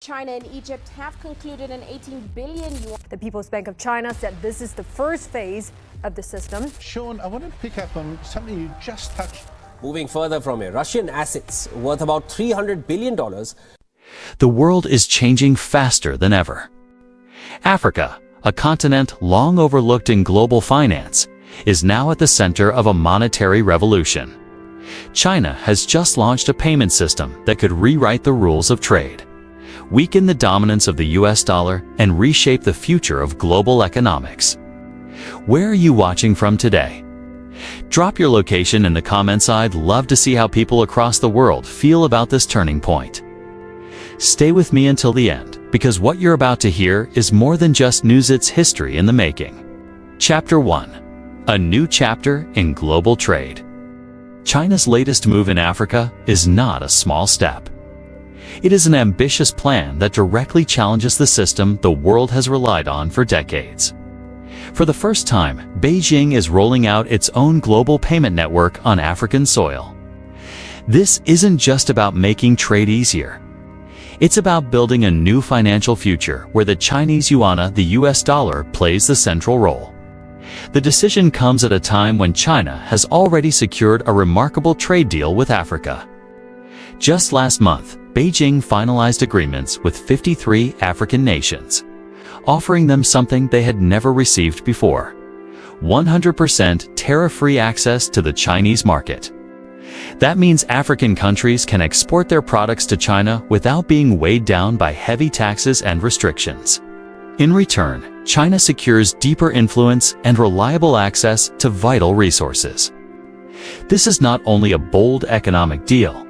China and Egypt have concluded an 18 billion yuan. The People's Bank of China said this is the first phase of the system. Sean, I want to pick up on something you just touched. Moving further from it, Russian assets worth about $300 billion. The world is changing faster than ever. Africa, a continent long overlooked in global finance, is now at the center of a monetary revolution. China has just launched a payment system that could rewrite the rules of trade, weaken the dominance of the US dollar, and reshape the future of global economics. Where are you watching from today? Drop your location in the comments. I'd love to see how people across the world feel about this turning point. Stay with me until the end, because what you're about to hear is more than just news, it's history in the making. Chapter 1. A new chapter in global trade. China's latest move in Africa is not a small step. It is an ambitious plan that directly challenges the system the world has relied on for decades. For the first time, Beijing is rolling out its own global payment network on African soil. This isn't just about making trade easier. It's about building a new financial future where the Chinese yuan, the US dollar, plays the central role. The decision comes at a time when China has already secured a remarkable trade deal with Africa. Just last month, Beijing finalized agreements with 53 African nations, offering them something they had never received before: 100% tariff-free access to the Chinese market. That means African countries can export their products to China without being weighed down by heavy taxes and restrictions. In return, China secures deeper influence and reliable access to vital resources. This is not only a bold economic deal,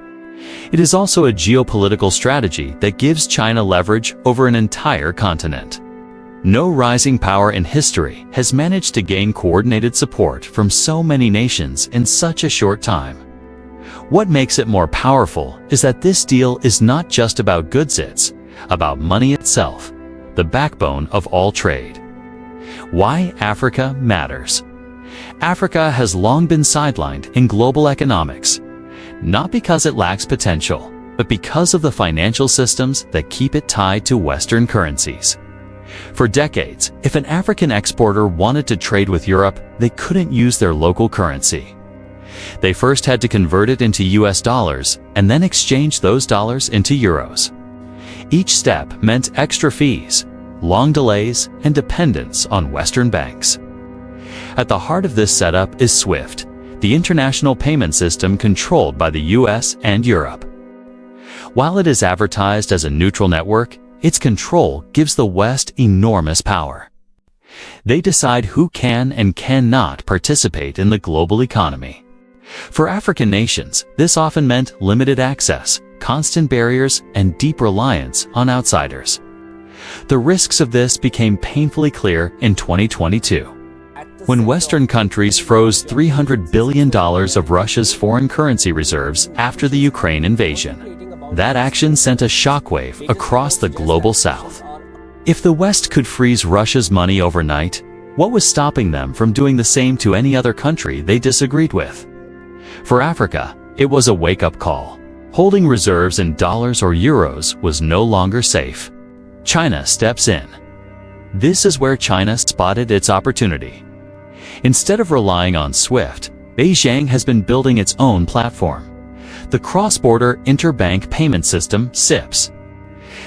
it is also a geopolitical strategy that gives China leverage over an entire continent. No rising power in history has managed to gain coordinated support from so many nations in such a short time. What makes it more powerful is that this deal is not just about goods, it's about money itself, the backbone of all trade. Why Africa matters. Africa has long been sidelined in global economics, not because it lacks potential, but because of the financial systems that keep it tied to Western currencies. For decades, if an African exporter wanted to trade with Europe, they couldn't use their local currency. They first had to convert it into US dollars and then exchange those dollars into euros. Each step meant extra fees, long delays, and dependence on Western banks. At the heart of this setup is SWIFT, the international payment system controlled by the US and Europe. While it is advertised as a neutral network, its control gives the West enormous power. They decide who can and cannot participate in the global economy. For African nations, this often meant limited access, constant barriers, and deep reliance on outsiders. The risks of this became painfully clear in 2022, when Western countries froze $300 billion of Russia's foreign currency reserves after the Ukraine invasion. That action sent a shockwave across the global South. If the West could freeze Russia's money overnight, what was stopping them from doing the same to any other country they disagreed with? For Africa, it was a wake-up call. Holding reserves in dollars or euros was no longer safe. China steps in. This is where China spotted its opportunity. Instead of relying on SWIFT, Beijing has been building its own platform, the Cross-Border Interbank Payment System, CIPS.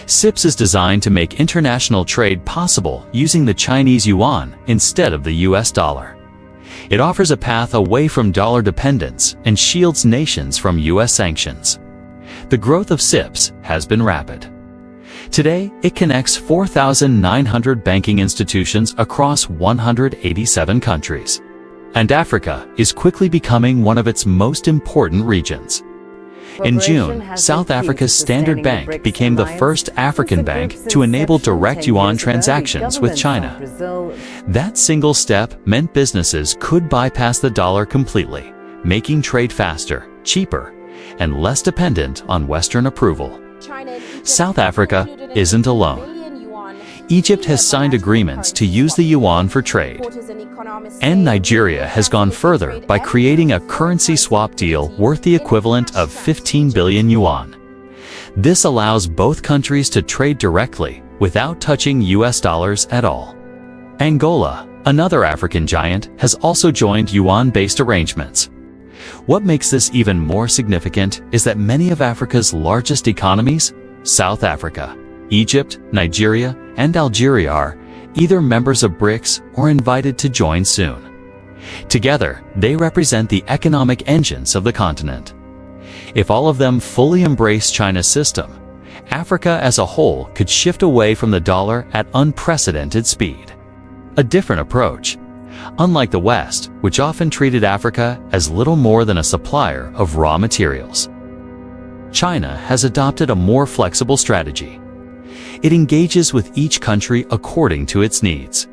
CIPS is designed to make international trade possible using the Chinese yuan instead of the US dollar. It offers a path away from dollar dependence and shields nations from US sanctions. The growth of CIPS has been rapid. Today, it connects 4,900 banking institutions across 187 countries. And Africa is quickly becoming one of its most important regions. In June, South Africa's Standard Bank became the first African bank to enable direct yuan transactions with China. That single step meant businesses could bypass the dollar completely, making trade faster, cheaper, and less dependent on Western approval. South Africa isn't alone. Egypt has signed agreements to use the yuan for trade. And Nigeria has gone further by creating a currency swap deal worth the equivalent of 15 billion yuan. This allows both countries to trade directly without touching US dollars at all. Angola, another African giant, has also joined yuan-based arrangements. What makes this even more significant is that many of Africa's largest economies, South Africa, Egypt, Nigeria, and Algeria, are either members of BRICS or invited to join soon. Together, they represent the economic engines of the continent. If all of them fully embrace China's system, Africa as a whole could shift away from the dollar at unprecedented speed. A different approach. Unlike the West, which often treated Africa as little more than a supplier of raw materials, China has adopted a more flexible strategy. It engages with each country according to its needs.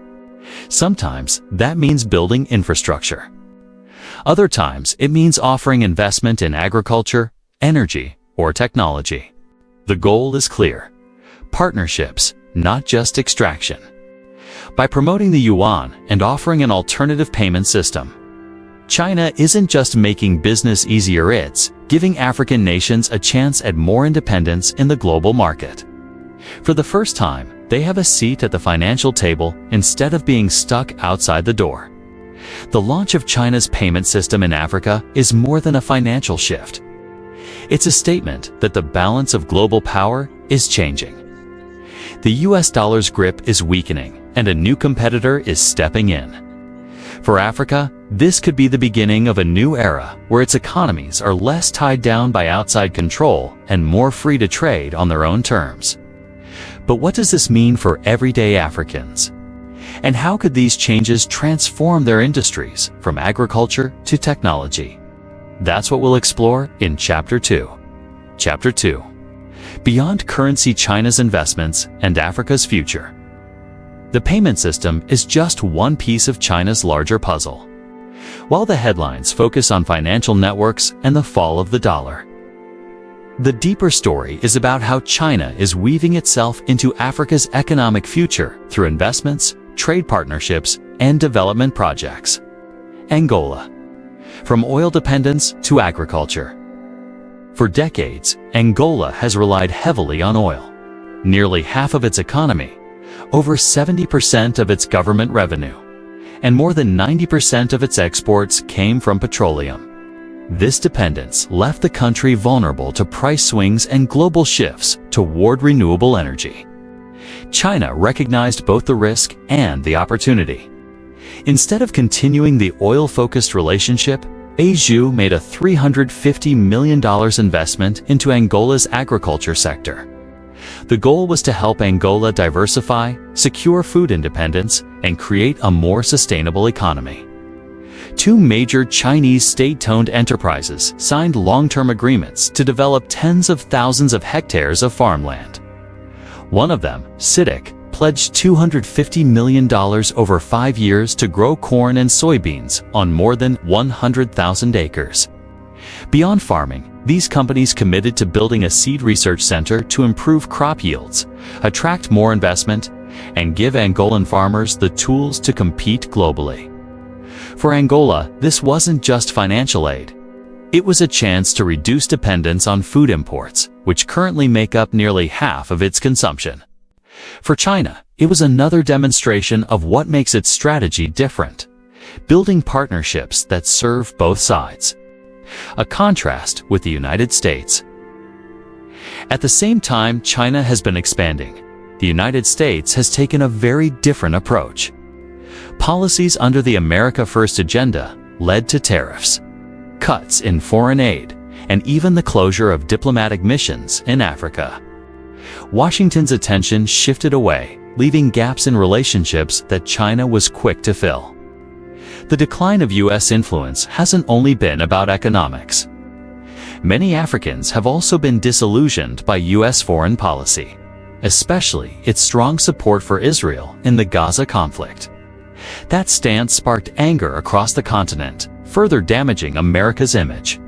Sometimes that means building infrastructure. Other times it means offering investment in agriculture, energy, or technology. The goal is clear: partnerships, not just extraction. By promoting the yuan and offering an alternative payment system, China isn't just making business easier, it's giving African nations a chance at more independence in the global market. For the first time, they have a seat at the financial table instead of being stuck outside the door. The launch of China's payment system in Africa is more than a financial shift. It's a statement that the balance of global power is changing. The US dollar's grip is weakening, and a new competitor is stepping in. For Africa, this could be the beginning of a new era where its economies are less tied down by outside control and more free to trade on their own terms. But what does this mean for everyday Africans? And how could these changes transform their industries from agriculture to technology? That's what we'll explore in Chapter 2. Chapter 2. Beyond currency, China's investments and Africa's future. The payment system is just one piece of China's larger puzzle. While the headlines focus on financial networks and the fall of the dollar, the deeper story is about how China is weaving itself into Africa's economic future through investments, trade partnerships, and development projects. Angola. From oil dependence to agriculture. For decades, Angola has relied heavily on oil. Nearly half of its economy, over 70% of its government revenue, and more than 90% of its exports came from petroleum. This dependence left the country vulnerable to price swings and global shifts toward renewable energy. China recognized both the risk and the opportunity. Instead of continuing the oil-focused relationship, Beiju made a $350 million investment into Angola's agriculture sector. The goal was to help Angola diversify, secure food independence, and create a more sustainable economy. Two major Chinese state-owned enterprises signed long-term agreements to develop tens of thousands of hectares of farmland. One of them, CITIC, pledged $250 million over 5 years to grow corn and soybeans on more than 100,000 acres. Beyond farming, these companies committed to building a seed research center to improve crop yields, attract more investment, and give Angolan farmers the tools to compete globally. For Angola, this wasn't just financial aid. It was a chance to reduce dependence on food imports, which currently make up nearly half of its consumption. For China, it was another demonstration of what makes its strategy different: building partnerships that serve both sides. A contrast with the United States. At the same time China has been expanding, the United States has taken a very different approach. Policies under the America First agenda led to tariffs, cuts in foreign aid, and even the closure of diplomatic missions in Africa. Washington's attention shifted away, leaving gaps in relationships that China was quick to fill. The decline of U.S. influence hasn't only been about economics. Many Africans have also been disillusioned by U.S. foreign policy, especially its strong support for Israel in the Gaza conflict. That stance sparked anger across the continent, further damaging America's image.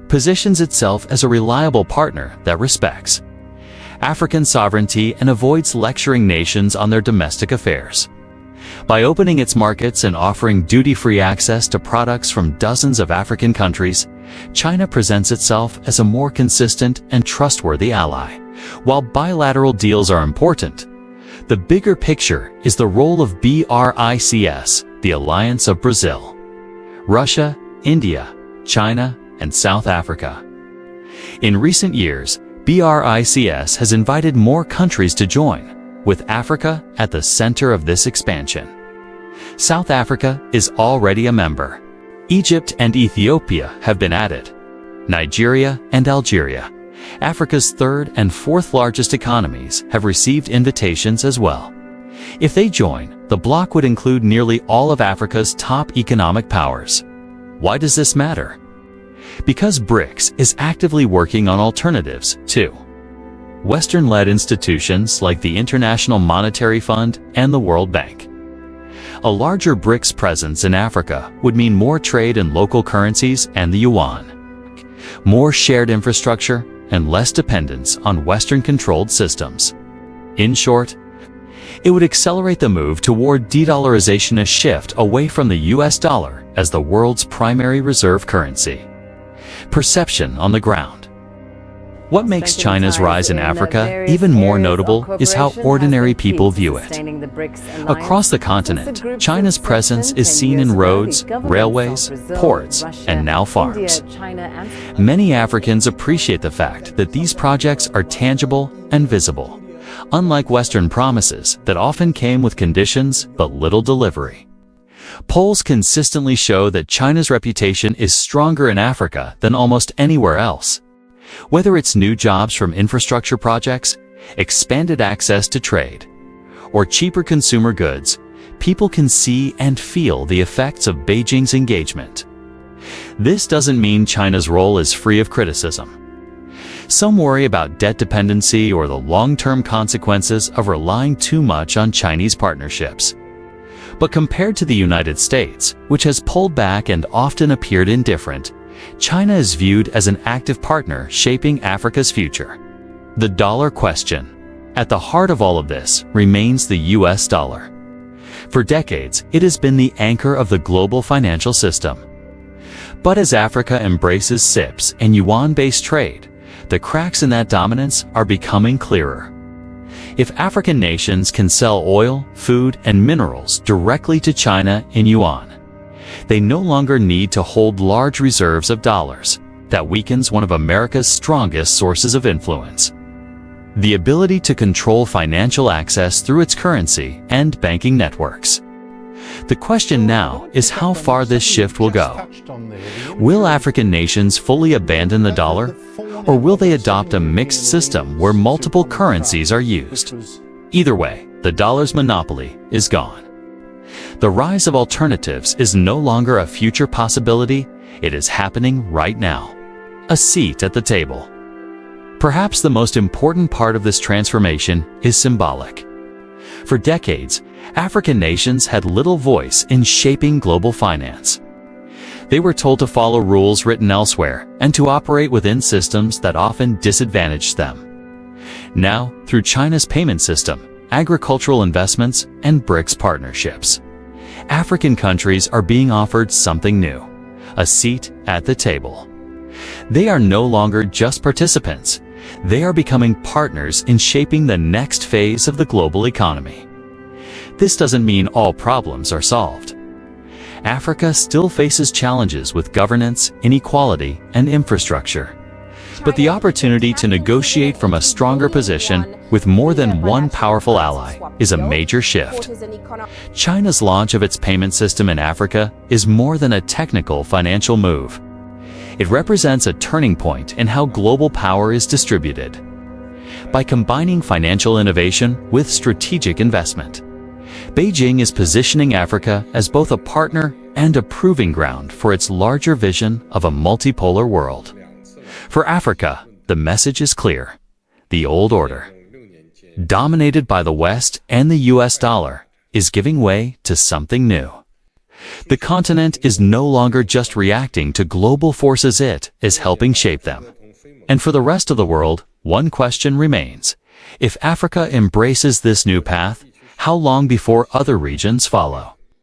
Positions itself as a reliable partner that respects African sovereignty and avoids lecturing nations on their domestic affairs. By opening its markets and offering duty-free access to products from dozens of African countries, China presents itself as a more consistent and trustworthy ally. While bilateral deals are important, the bigger picture is the role of BRICS, the Alliance of Brazil, Russia, India, China, and South Africa. In recent years, BRICS has invited more countries to join, with Africa at the center of this expansion. South Africa is already a member. Egypt and Ethiopia have been added. Nigeria and Algeria, Africa's third and fourth largest economies, have received invitations as well. If they join, the bloc would include nearly all of Africa's top economic powers. Why does this matter? Because BRICS is actively working on alternatives, too. Western-led institutions like the International Monetary Fund and the World Bank. A larger BRICS presence in Africa would mean more trade in local currencies and the yuan, more shared infrastructure, and less dependence on Western-controlled systems. In short, it would accelerate the move toward de-dollarization, a shift away from the US dollar as the world's primary reserve currency. Perception on the ground. What makes China's rise in Africa even more notable is how ordinary people view it. Across the continent, China's presence is seen in roads, railways, ports, and now farms. Many Africans appreciate the fact that these projects are tangible and visible, unlike Western promises that often came with conditions but little delivery. Polls consistently show that China's reputation is stronger in Africa than almost anywhere else. Whether it's new jobs from infrastructure projects, expanded access to trade, or cheaper consumer goods, people can see and feel the effects of Beijing's engagement. This doesn't mean China's role is free of criticism. Some worry about debt dependency or the long-term consequences of relying too much on Chinese partnerships. But compared to the United States, which has pulled back and often appeared indifferent, China is viewed as an active partner shaping Africa's future. The dollar question. At the heart of all of this remains the US dollar. For decades, it has been the anchor of the global financial system. But as Africa embraces CIPS and yuan-based trade, the cracks in that dominance are becoming clearer. If African nations can sell oil, food, and minerals directly to China in yuan, they no longer need to hold large reserves of dollars. That weakens one of America's strongest sources of influence: the ability to control financial access through its currency and banking networks. The question now is how far this shift will go. Will African nations fully abandon the dollar, or will they adopt a mixed system where multiple currencies are used? Either way, the dollar's monopoly is gone. The rise of alternatives is no longer a future possibility, it is happening right now. A seat at the table. Perhaps the most important part of this transformation is symbolic. For decades, African nations had little voice in shaping global finance. They were told to follow rules written elsewhere and to operate within systems that often disadvantaged them. Now, through China's payment system, agricultural investments, and BRICS partnerships, African countries are being offered something new: a seat at the table. They are no longer just participants. They are becoming partners in shaping the next phase of the global economy. This doesn't mean all problems are solved. Africa still faces challenges with governance, inequality, and infrastructure. But the opportunity to negotiate from a stronger position with more than one powerful ally is a major shift. China's launch of its payment system in Africa is more than a technical financial move. It represents a turning point in how global power is distributed. By combining financial innovation with strategic investment, Beijing is positioning Africa as both a partner and a proving ground for its larger vision of a multipolar world. For Africa, the message is clear: the old order, dominated by the West and the US dollar, is giving way to something new. The continent is no longer just reacting to global forces, it is helping shape them. And for the rest of the world, one question remains: if Africa embraces this new path, how long before other regions follow?